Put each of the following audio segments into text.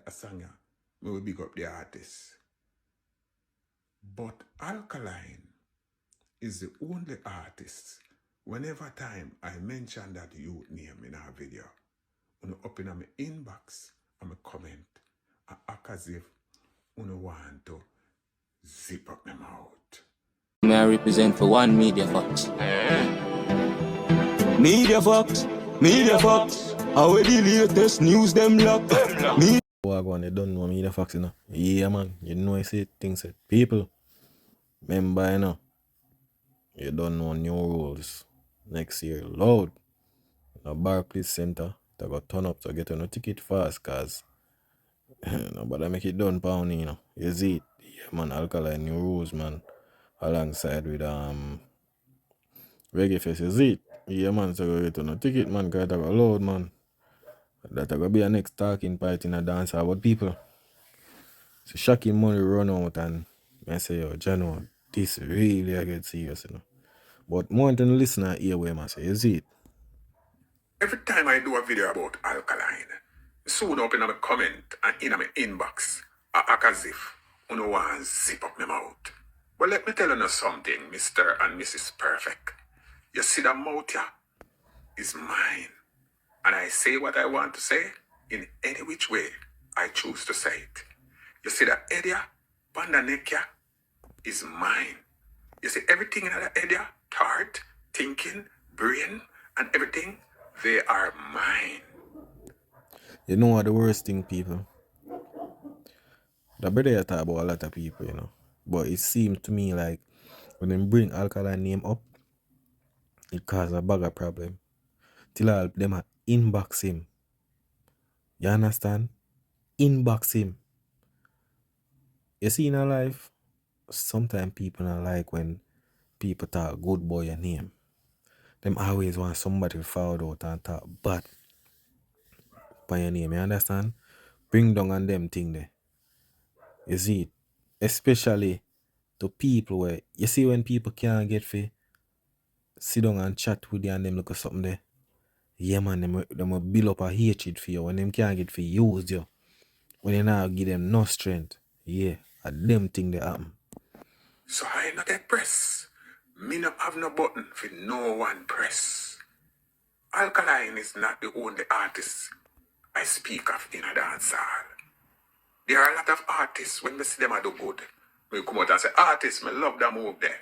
a song, me will big up the artist. But Alkaline is the only artist, whenever time I mention that youth name in our video, when you open my inbox and my comment, I act as if you want to zip up my mouth. May I represent for one Media Fox? Media Fox, Media Fox. How the latest news them lock? Wagwan, you don't know Media Fox, you know. Yeah, man. You know I say things that people. Remember, you know. You don't know new rules. Next year, loud. The Barclays Center, they got turn up to get on a ticket fast, cause nobody make it done, pound, you know. You see it. Yeah, man. Alkaline new rules, man. Alongside with Reggae Fest, you see it. Yeah, man. So go get on a ticket, man. Cause they got load, man. That gonna be a next talking point in a dance about people. So shocking money run out and I say, yo, Jano, this really I get serious, you know. But more than the listener hear where I say, you see it. Every time I do a video about Alkaline, soon open my comment and in my inbox, I act as if you want to zip up my mouth. Well, let me tell you something, Mr. and Mrs. Perfect. You see that mouth here is mine. And I say what I want to say in any which way I choose to say it. You see that area, panda neck here, is mine. You see everything in that area, thought, thinking, brain, and everything, they are mine. You know what the worst thing, people? The brother you talk about a lot of people, you know. But it seemed to me like when they bring Alkaline name up, it cause a bigger problem. Till all them a inbox him. You understand? Inbox him. You see in our life, sometimes people don't like when people talk good boy your name. Them always want somebody to follow out and talk bad by your name, you understand? Bring down on them thing there. You see it? Especially to people where you see when people can't get for sit down and chat with you and them look at something there. Yeah man, them will build up a hatred for you when them can't get for use you. When you now give them no strength. Yeah, a them thing they happen. So I not get press. Me not have no button for no one press. Alkaline is not the only artist I speak of in a dancehall. There are a lot of artists, when we see them do good, we come out and say, artists, me love that move there.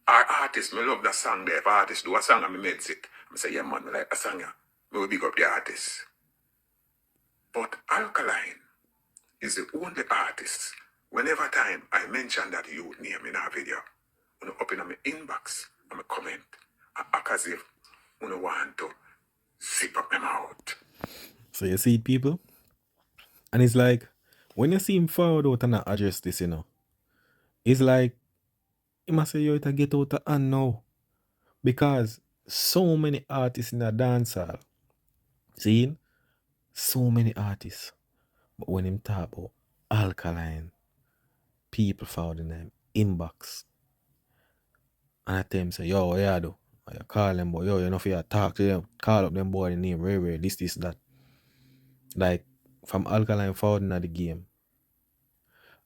Our artists, me love that song there. If artists do a song and me made it, I say, yeah man, me like a song here. Me will big up the artists. But Alkaline is the only artist, whenever time I mention that youth name in our video, when you open my inbox and my comment, I act as if you want to zip up my mouth. So you see it, people? And it's like, when you see him forward out and not address this, you know, it's like, he must say, yo, to get out of hand now. Because so many artists in the dancehall, seeing so many artists. But when him talk about Alkaline, people found in them inbox. And I tell him say, yo, what you do? And you call them, but yo, you know if you talk to them, call up them boy the name, rare, this, that. Like from Alkaline forward in the game.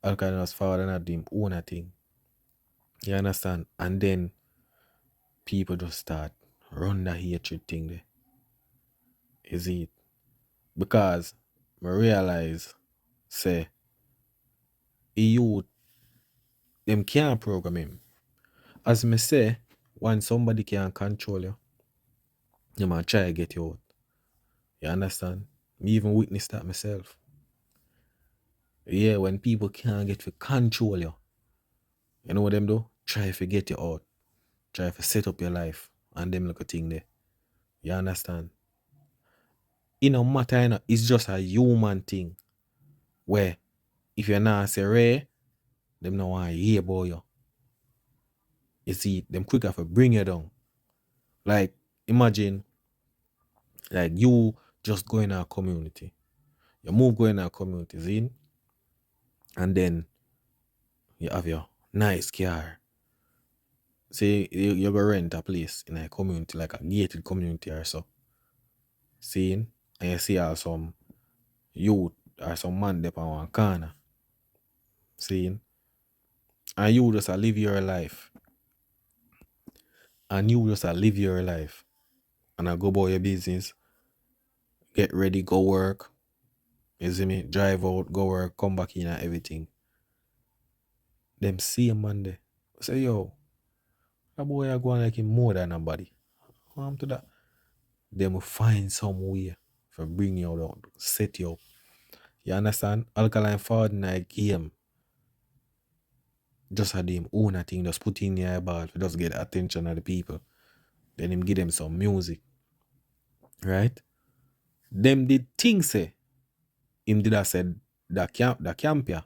Alkaline was forward and him own thing. You understand? And then people just start run the hatred thing there. Is it? Because I realize, say, you them can't program him. As me say, when somebody can control you, they might try to get you out. You understand? Me even witness that myself. Yeah, when people can't get to control you, you know what them do? Try to get you out. Try to set up your life and them look a thing there. You understand? It no matter, you know, it's just a human thing. Where if you're not say rare, them no want to hear about you. You see, them quicker for bring you down. Like, imagine, like you just go in our community. You move going in our communities in, and then you have your nice car. Say you go rent a place in a community, like a gated community or so. Seeing, and you see some youth or some man there on one corner. Seeing? And you just a live your life. And you just a live your life. And I go about your business. Get ready, go work. You see me? Drive out, go work, come back in and everything. Them same man there. Say, yo, that boy are going like him more than nobody. What happened to that? Them will find some way for bring you down, set you up. You understand? Alkaline forward in a game. Just had him own a thing, just put in your ball, just get the attention of the people. Then him give them some music. Right? Them did things say. Him did have said that camp here.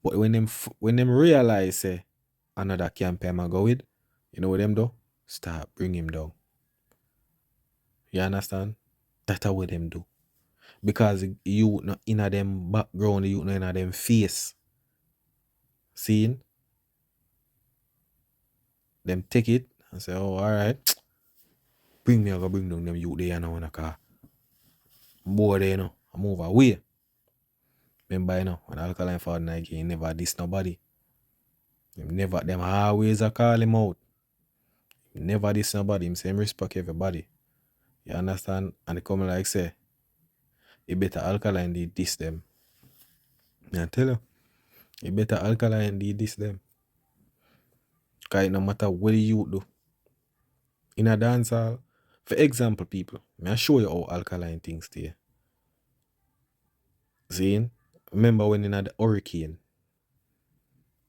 But when them realize say another camp him a go with, you know what them do? Start bring him down. You understand? That's what them do. Because you not in a them background, you not in a them face. Seeing? Them take it and say, oh, alright. Bring me, I go bring down them youth there now in a car. Boy there, you know. I move away. Remember, you know, when Alkaline fought Nike, he never diss nobody. Them always a call him out. He never diss nobody. Him say him respect everybody. You understand? And they come like say, he better Alkaline did diss them. I tell you, he better Alkaline did diss them. Cause no matter what the youth do. In a dancehall, for example, people, may I show you how Alkaline things stay. Seeing? Remember when in the hurricane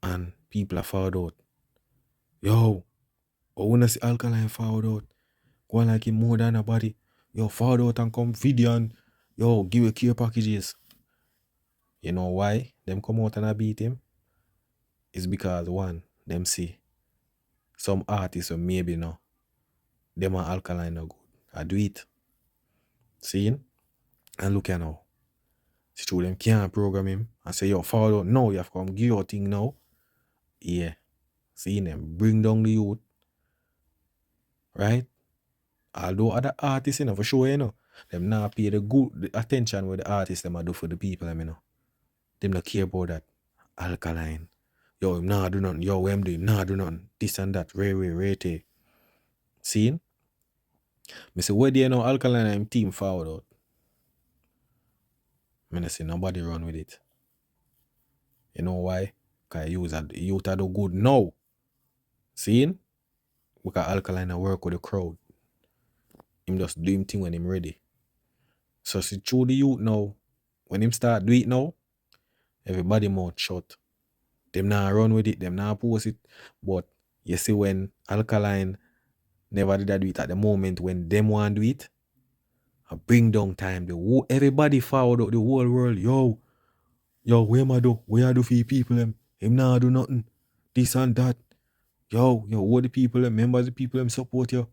and people are found out. Yo, I wanna see Alkaline found out. Go on like him more than a body. Yo, found out and come video and yo, give a care packages. You know why them come out and I beat him? It's because one, them see some artists or maybe no, them are Alkaline no good. I do it. Seeing? And look at now. See through them can't program him and say, yo, follow. No, you have to come give your thing now. Yeah. Seeing them bring down the youth. Right? Although other artists, you know, for sure, you know, them not pay the attention what the artists them do for the people, you know. Them not care about that. Alkaline. Yo, him nah do nothing. Yo, what him do? Him nah do nothing. This and that. Rate. Seeing? Me say, where do you know Alkaline and him team forward out? Me not say nobody run with it. You know why? Because youth are do good now. Seeing? Because Alkaline work with the crowd. Him just do him thing when him ready. So see through the youth now, when him start do it now, everybody mouth shut. Them not run with it, them not post it. But you see when Alkaline never did that do it at the moment when them want do it, I bring down time. Everybody forward out the whole world. Yo, where am I do? Where I do for you people them? Him not do nothing. This and that. Yo, all the people them, members the people them support you.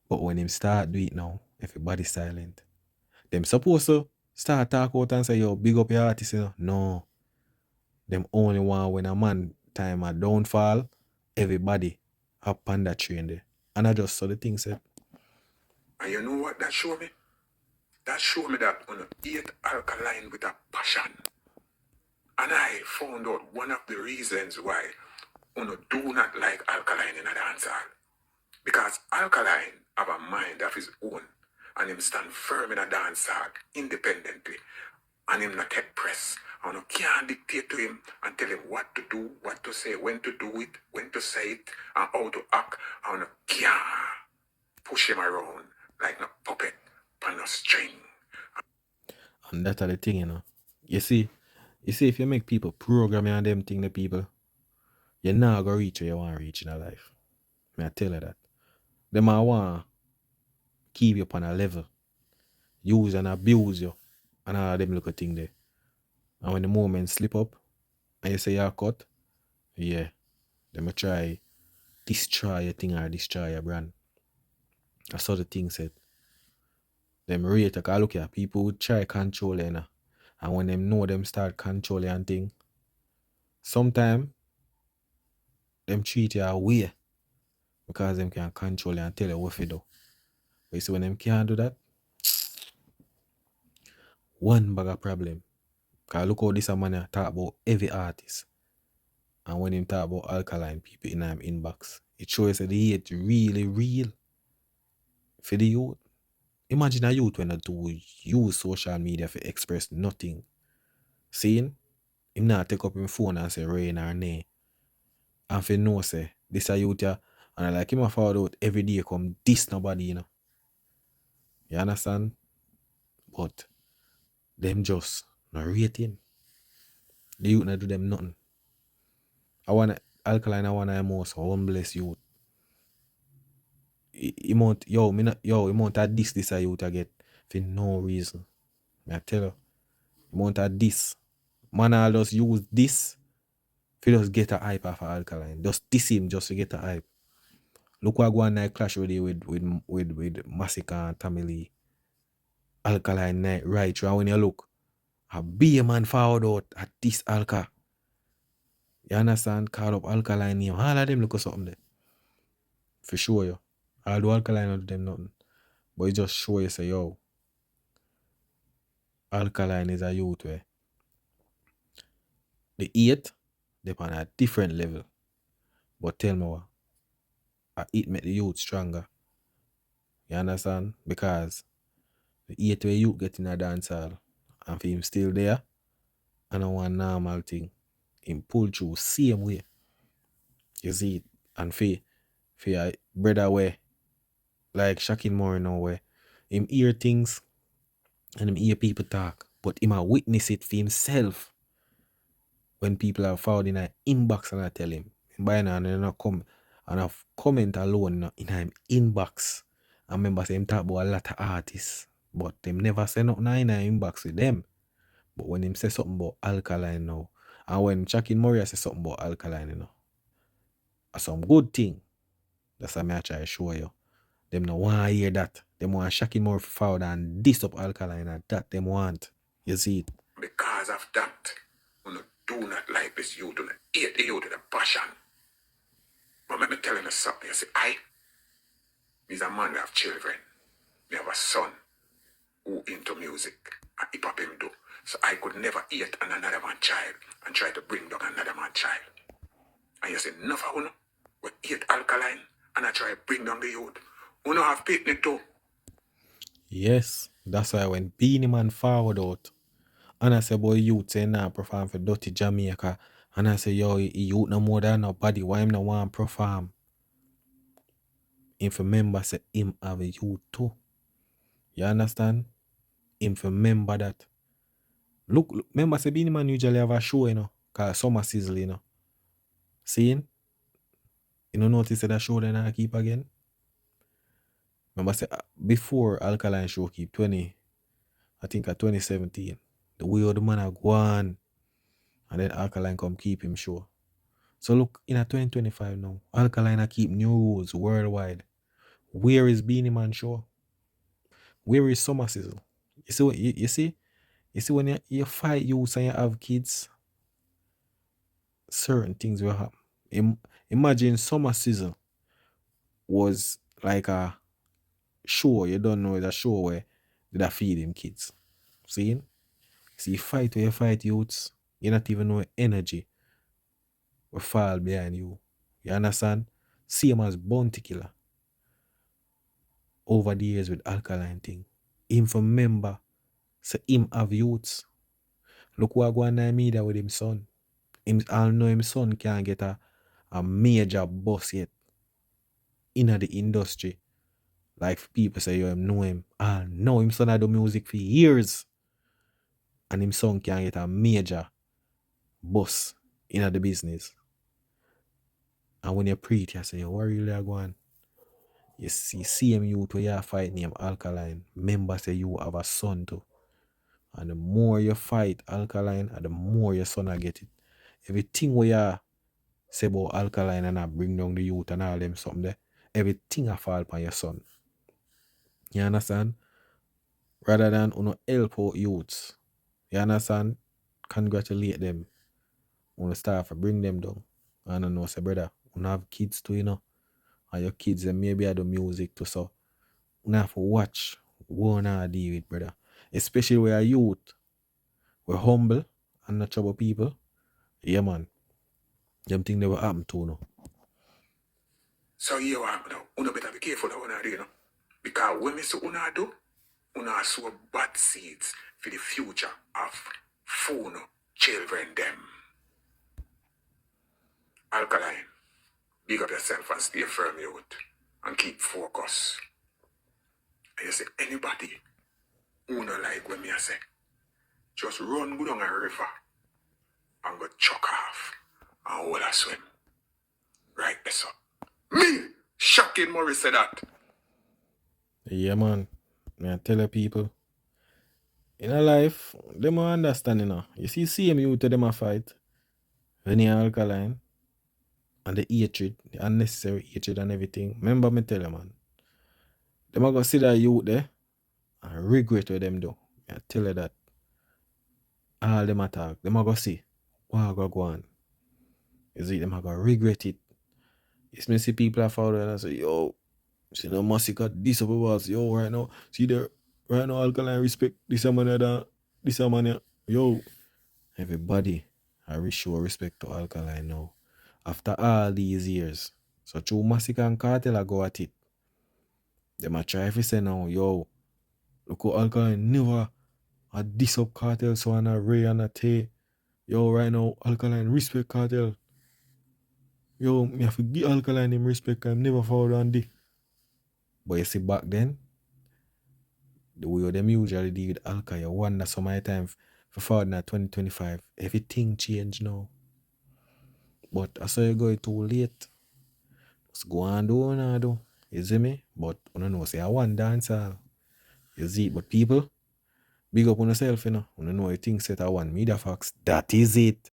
But when him start do it now, everybody silent. Them supposed to start talk out and say, yo, big up your artist, you know. No. Them only want when a man time a downfall, everybody up on that train there. And I just saw the thing said. And you know what that show me? That show me that on hate Alkaline with a passion. And I found out one of the reasons why Uno do not like Alkaline in a dancehall. Because Alkaline have a mind of his own and him stand firm in a dancehall independently and him not take press. And you can't dictate to him and tell him what to do, what to say, when to do it, when to say it, and how to act. And you can't push him around like a puppet on a string. And that's the thing, you know. You see, if you make people program you and them thing the people, you're not gonna reach where you want to reach in your life. May I tell you that. Them I want keep you on a level. Use and abuse you. And all them look a thing there. And when the moment slip up and you say you're cut, yeah, them will try destroy your thing or destroy your brand. That's how the thing said. Them rate, I look at people who try control you, know. And when them know them start controlling and thing, sometimes them treat you away because them can control you and tell you what to do. But you see when them can't do that, one bag of problem. Cause look how this a man a talk about every artist. And when him talk about Alkaline, people in him inbox, it shows that the hate really real for the youth. Imagine a youth when to use social media for express nothing. Seeing him not take up him phone and say rain or nay. And for know say this a youth ya, and I like him a forward out every day come this nobody, you know. You understand? But them just not rate him. The youth not do them nothing. Alkaline I wanna the most humblest youth. He mount at this a youth I get for no reason. I tell you. He mount at this. Man I just use this for just get a hype off of Alkaline. Just this him just to get a hype. Look what go on night clash with Massacre and Tommy Lee. Alkaline night right through. And when you look, a be a man forward out at this Alka. You understand? Call up Alkaline name. All of them look at something there. For sure, yo. Although Alkaline not do them nothing. But it just show you say, yo, Alkaline is a youth where the hate, they on a different level. But tell me what, it make the youth stronger. You understand? Because the hate where youth get in a dancehall and for him still there, and I want normal thing. Him pull through same way. You see it? And for a brother where like Shakin Moore now where him hear things and him hear people talk, but him a witness it for himself when people are found in an inbox and I tell him. By now and not come and have comment alone in him inbox. I remember say him talk about a lot of artists, but them never say nothing in him inbox with them. But when him say something about Alkaline now, and when Shakin Moore say something about Alkaline, you know, some good thing. That's what I try to show you. Them no want to hear that. Them want Shakin Moore forward and diss up Alkaline and that them want. You see it? Because of that, we do not like this youth, do not hate the youth with a passion. But let me tell you something. You see, he's a man that have children. We have a son who into music and hip hop him do. So I could never hate on another man's child and try to bring down another man's child. And you say, enough of we hate Alkaline and I try to bring down the youth. We don't have picnic too. Yes, that's why when Beanie Man forward out, and I say, boy, youth say nah perform for Dirty Jamaica, and I say, yo, youth no more than nobody, why him no want perform? If remember say him have a youth too. You understand? If remember that. Look, remember say Beanie Man usually have a show, you know, called Summer Sizzle, you know. Seeing? You know notice that show then I keep again? Remember say before Alkaline show keep 2017. The way the man a go on. And then Alkaline come keep him show. So look, in a 2025 now, Alkaline a keep new rules worldwide. Where is Beanie Man show? Where is Summer Sizzle? You see what you see? You see when you fight youths and you have kids, certain things will happen. Imagine Summer Sizzle was like a show, you don't know, it's a show where they feed him kids. See? See, fight where you fight youths, you not even know energy will fall behind you. You understand? Same as Bounty Killer over the years with Alkaline thing. Him for member, so him have youths. Look what go on in the media with him son. Him all know him son can't get a major boss yet in the industry. Like people say, yo, him know him. I know him son I do music for years. And him son can't get a major boss in the business. And when you preach, you say, yo, what really are going? You see him youth where you fight name Alkaline. Remember say you have a son too. And the more you fight Alkaline, and the more your son will get it. Everything where you say about Alkaline and I bring down the youth and all them something there, everything I fall upon your son. You understand? Rather than help out youths. You understand? Congratulate them. Start to bring them down. I don't know, say brother, have kids too, you know. And your kids and maybe I do music too, so you have to watch what I deal with, brother. Especially where a youth, we're humble and not trouble people. Yeah, man. Them thing never happen to no. So you want now, una better be careful how una do, you know. Because when me say una do, una sow bad seeds for the future of phone children them. Alkaline, big up yourself and stay firm, youth, and keep focus. And you say anybody who no like when me I say, just run go down a river and go chuck off and hold a swim. Right there, so. Me, shocking Morris said that. Yeah, man. I tell the people. In a life, them will understand, you know. You see me to them a fight. When you alkaline. And the hatred, the unnecessary hatred and everything. Remember me tell you, man. Them are going to see that youth there and regret what them do. I tell you that. All them attack. Them are going to see what go on. You see, them are going to regret it. It's me see people are following and I say, yo, see the massacre, this up was, yo, right now, see there, right now, alkaline respect, this man that, this man, yo, everybody, I show respect to alkaline now. After all these years. So through massacre and cartel, I go at it. Them a try to say now, yo, look how alkaline never a diss up cartel, so on a Ray and a Tay. Yo, right now, alkaline respect cartel. Yo, me have to give alkaline him respect, I'm never forward on this. But you see back then, the way them usually deal with alkaline, you wonder some of the time for forward in 2025, everything changed now. But I saw you go too late. Just go and do. You see me? But I don't know, say I want dancehall. You see, but people, big up on yourself, you know. You know you think set I want media facts. That is it.